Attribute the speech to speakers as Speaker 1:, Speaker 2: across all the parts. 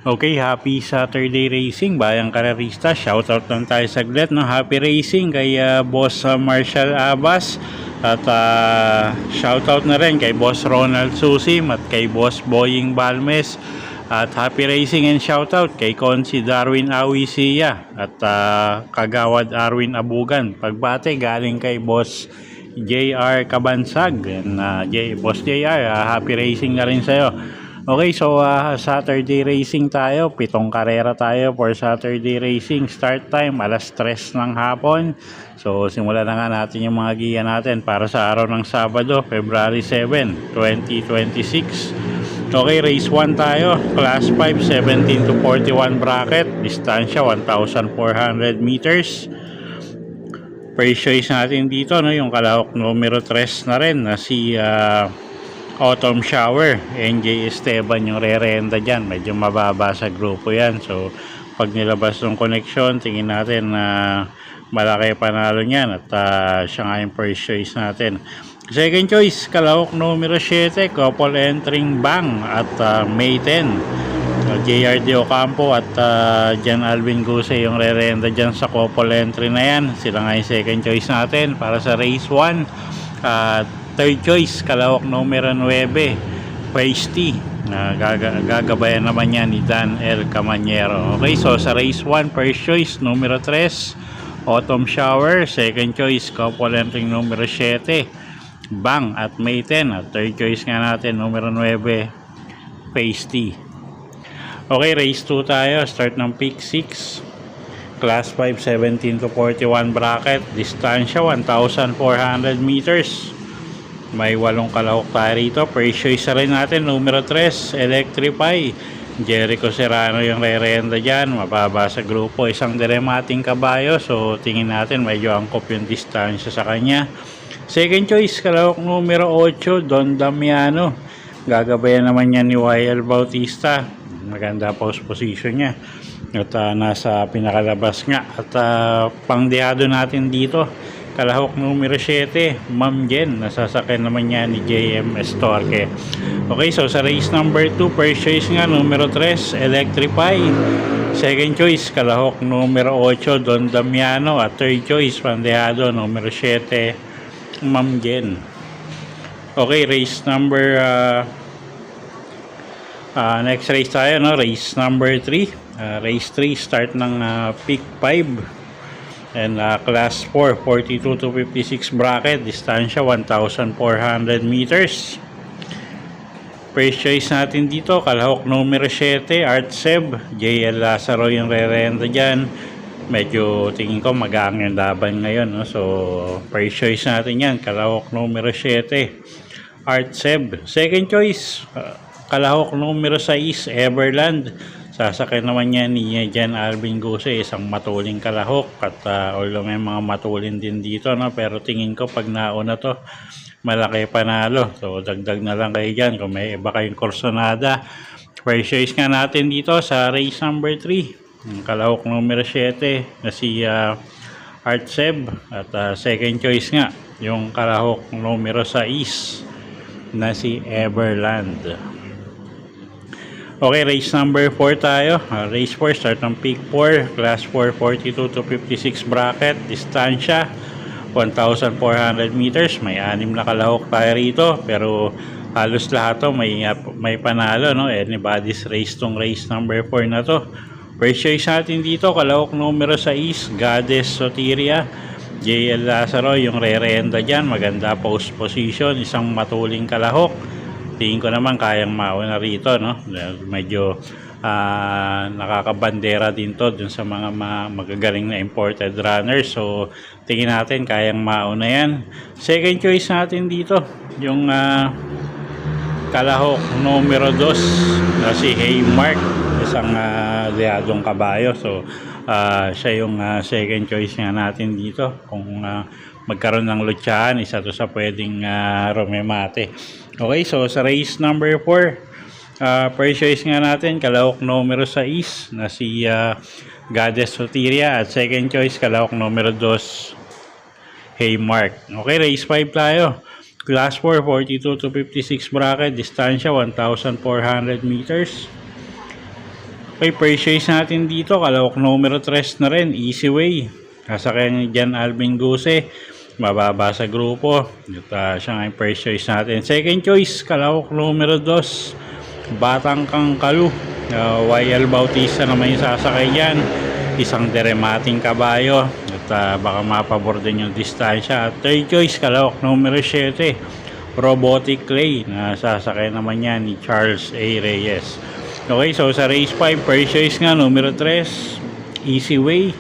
Speaker 1: Okay, happy Saturday racing, bayang karerista. Shoutout lang tayo saglit, no? Happy racing kay Boss Marshall Abbas. At shoutout na rin kay Boss Ronald Susim at kay Boss Boying Balmes. At happy racing and shoutout kay Consi Darwin Awisia at Kagawad Arwin Abugan. Pagbate galing kay Boss JR Kabansag. And Boss JR, happy racing na rin sa'yo. Okay, so Saturday racing tayo. 7 karera tayo for Saturday racing. Start time alas 3 ng hapon. So simulan na nga natin yung mga giya natin para sa araw ng Sabado, February 7, 2026. Okay, race 1 tayo. Class 5, 17 to 41 bracket. Distansya 1,400 meters. First choice natin dito, no, yung kalahok numero 3 na rin na si Autumn Shower. NJ Esteban yung re-renda dyan. Medyo mababa sa grupo yan. So pag nilabas ng connection, tingin natin na malaki panalo niyan. At siya nga yung first choice natin. Second choice, kalahok numero 7, couple entering Bang at May 10. JR De Ocampo at Jan Alvin Guse yung re-renda dyan sa couple entry na yan. Sila nga yung second choice natin para sa race 1. Third choice, kalahok numero 9, Feisty. Gagabayan naman yan ni Dan L. Camanyero. Okay, so sa race 1, first choice, numero 3, Autumn Shower. Second choice, couple entering numero 7, Bang at May 10. At third choice nga natin, numero 9, Feisty. Okay, race 2 tayo. Start ng pick 6. Class 5, 17 to 41 bracket. Distansya 1,400 meters. May 8 kalahok tayo rito. First choice rin natin, numero 3, Electrify. Jericho Serrano yung re-renda dyan. Mababa sa grupo. Isang diremating kabayo. So tingin natin medyo angkop yung distansya sa kanya. Second choice, kalahok numero 8, Don Damiano. Gagabayan naman yan ni YL Bautista. Maganda post position niya. At nasa pinakalabas nga. At pangdehado natin dito, kalahok numero 7, Ma'am Jen. Nasasakyan naman niya ni JM Estorque. Okay, so sa race number 2, first choice nga, numero 3, Electrify. Second choice, kalahok numero 8, Don Damiano. At third choice, pandehado, numero 7, Ma'am Jen. Okay, race number next race tayo, no? Race number 3. Race 3, start ng pick 5. And class 4, 42 to 56 bracket. Distansya 1,400 meters. First choice natin dito, kalahok numero 7, Art Seb. JL Lazaro yung re-renda dyan. Medyo tingin ko magaan yung laban ngayon, no? So first choice natin yan, kalahok numero 7, Art Seb. Second choice, kalahok numero 6, Everland. Sasakyan naman niya ni Jan Alvin Guse, isang matuling kalahok. At although may mga matulin din dito, no? Pero tingin ko pag nauna to, malaki panalo. So dagdag na lang kayo dyan kung may iba kayong kursonada. First choice nga natin dito sa race number 3, kalahok numero 7 na si Art Seb. At second choice nga, yung kalahok numero 6 na si Everland. Okay, race number 4 tayo. Race 4, start ng pick 4. Class 4, 42 to 56 bracket. Distansya 1,400 meters. May 6 na kalahok tayo rito. Pero halos lahat to may panalo, no? Anybody's race tong race number 4 na to. First choice natin dito, kalahok numero 6, Goddess Soteria. JL Lazaro yung re-renda dyan. Maganda post position. Isang matuling kalahok. Tingin ko naman kayang mauna rito, no? Medyo nakakabandera din to dun sa mga magagaling na imported runners. So tingin natin kayang mauna yan. Second choice natin dito, yung kalahok numero 2 na si Haymark. Isang liadong kabayo. So siya yung second choice nga natin dito. Kung magkaroon ng lutsahan, isa to sa pwedeng rumemate. Okay, so sa race number 4, First choice nga natin, kalahok numero 6 na si Goddess Soteria, at second choice, kalahok numero 2, Haymark. Okay, race 5 tayo. Class 4, 42 to 56 bracket, distansya 1,400 meters. Okay, first choice natin dito, kalahok numero 3 na rin, Easy Way. Kasakyan ni Jan Alvin Guse, mababa sa grupo. At siya nga yung first choice natin. Second choice, kalahok numero 2, Batang Kangkalu. YL Bautista naman yung sasakay yan. Isang deremating kabayo. At baka mapabor din yung distansya. At third choice, kalahok numero 7, Robotic Clay. Na sasakay naman yan ni Charles A. Reyes. Okay, so sa race 5, first choice nga, numero 3, Easy Way.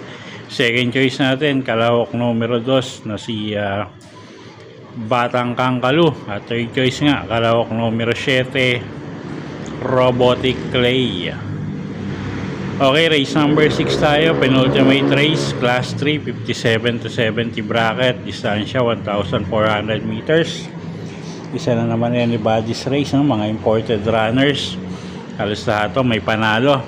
Speaker 1: Second choice natin, kalahok numero 2 na si Batang Kangkalu. At third choice nga, kalahok numero 7, Robotic Clay. Okay, race number 6 tayo. Penultimate race, Class 3, 57 to 70 bracket, distansya 1,400 meters. Isa na naman yan ni Buddy's Race, no? Mga imported runners. Halos lahat to may panalo.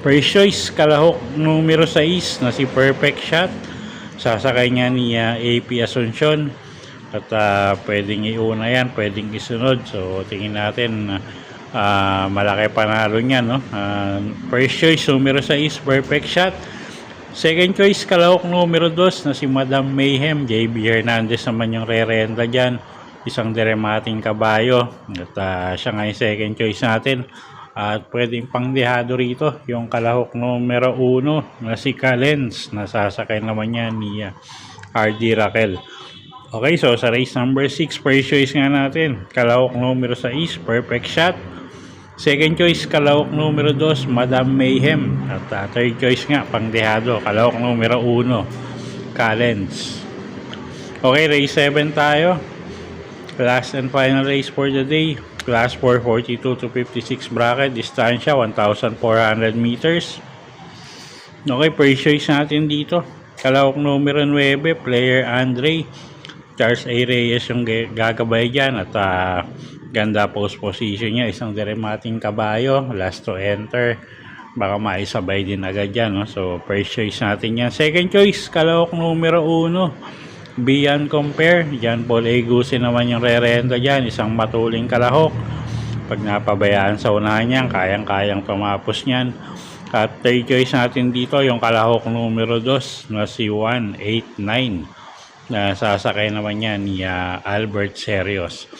Speaker 1: First choice, kalahok numero 6 na si Perfect Shot. Sasakay niya ni AP Asuncion. At pwedeng iuna yan, pwedeng isunod. So tingin natin malaki panalo niya, no? First choice, numero 6, Perfect Shot. Second choice, kalahok numero 2 na si Madam Mayhem. JB Hernandez naman yung re-renta dyan. Isang deremating kabayo. At siya nga yung second choice natin. At pwedeng pangdihado rito yung kalahok numero 1 na si Calens. Nasasakay naman yan ni RD Raquel. Okay, so sa race number 6, first choice nga natin, kalahok numero 6, Perfect Shot. Second choice, kalahok numero 2, Madam Mayhem. At third choice nga, pangdehado, kalahok numero 1, Calens. Okay, race 7 tayo. Last and final race for the day. Class 4, 42 to 56 bracket, distansya 1,400 meters. Okay, first choice natin dito, kalahok numero 9, Player Andre. Charles A. Reyes yung gagabay dyan. At ganda post position niya, isang deremating kabayo, last to enter, baka maisabay din agad yan, no? So first choice natin yan. Second choice, kalahok numero 1, Beyond Compare. Jan Paul A. Guse naman yung re-renta dyan, isang matuling kalahok. Pag napabayaan sa unahan niyan, kayang-kayang tumapos niyan. At third choice natin dito, yung kalahok numero 2 na si 189, na sasakay naman yan ni Albert Serios.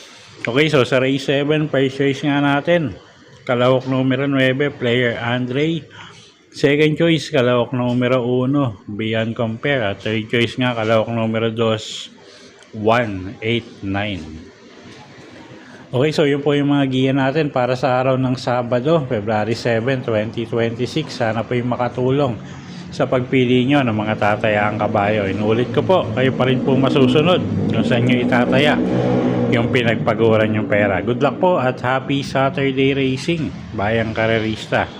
Speaker 1: Okay, so sa race 7, first choice nga natin, kalahok numero 9, Player Andre. Second choice, kalahok numero 1, Beyond Compare. At third choice nga, kalahok numero 2, 189. Okay, so yun po yung mga giya natin para sa araw ng Sabado, February 7, 2026. Sana po yung makatulong sa pagpili nyo ng mga tatayaang kabayo. Inulit ko po, kayo pa rin po masusunod kung saan nyo itataya yung pinagpaguran yung pera. Good luck po at happy Saturday racing, bayang karerista.